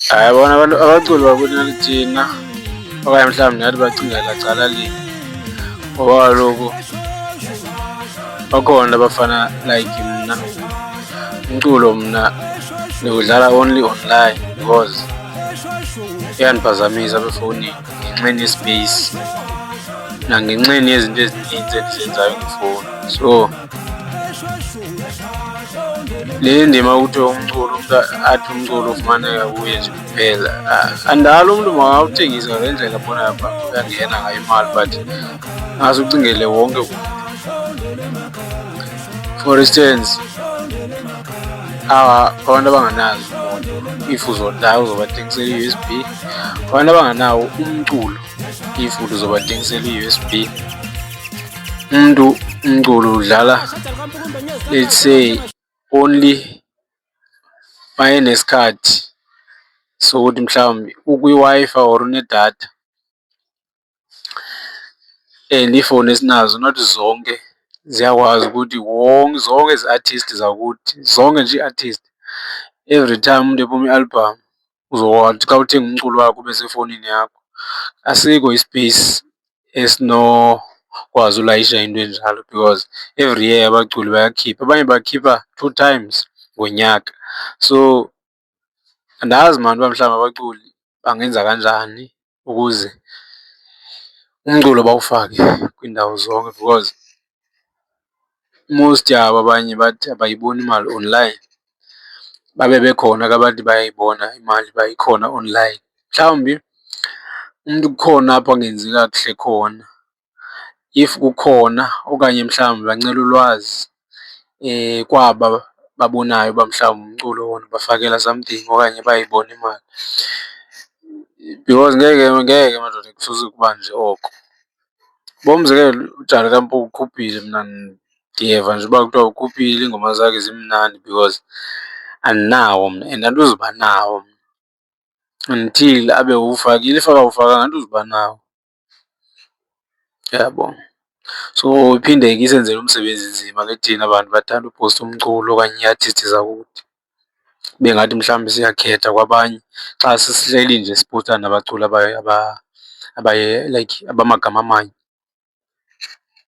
Hhayi, bona abantu abaculi babonela thina okanye mhlawumbe nathi bacingela cala linye ngoba kaloku bakhona abafana like mna umculo mna ndiwudlala only online because iyandiphazamisa apha efowunini ngenxeni ye-space nangenxeni yezinto ezininzi endizenzayo ngefowuni. So le ndima kuthiwa umculo umntu athi umculo ufumaneka kuye nje kuphela, andalo umntu makawuthengise ngale ndlela abonayo uba uyangena ngayo imali but ingase ucingele wonke umntu. For instance, abantu abanganazo imoto if uzodlala uzobathengisela i-U_S_B, abantu abanganawo umculo if uzobathengisela i-U_S_B. Umculo udlala let's say only uma enesikhathi sokuthi mhlawumbi ukwi-Wi-Fi or unedatha and iifowuni esinazo not zonke ziyakwazi ukuthi zonke ezi artist zakuthi, zonke nje ii-artist every time umntu ephuma i-album uzokwazi xa uthenga umculo wakho ube sefowunini yakho. Asikho i-space esinokwazi ulayisha into enjalo because every year abaculi bayakhipha, abanye bakhipha 2 times ngonyaka. So andazi maan uba mhlawumbi abaculi bangenza kanjani ukuze umculo bawufake kwiindawo zonke because most yabo abanye bathi abayiboni imali online, babe bekhona ke abathi bayayibona imali uba ikhona online. Mhlawumbi umntu kukhona apho angenzi kakuhle khona, if kukhona okanye mhlawumbi bancela ulwazi kwaba babonayo uba mhlawumbi umculo wona bafakela something okanye bayayibona imali. Because ngeke madoda kusoze kubanjwe oko. Uba umzekelo uJali Kampung ukhuphile, mna ndiyeva nje uba kuthiwa ukhuphile iingoma zakhe zimnandi because andinawo mna and andizuba nawo mna until abe uwufakile. If akawufakanga andizuba nawo, uyabo. So iphinde ke isenzele umsebenzi nzima ke thina bantu bathanda upowusta umculo okanye ii-artist zakuthi, kube ngathi mhlawumbi siyakhetha kwabanye xa sihleli nje sipowusta nabaculi like abamagama amanye.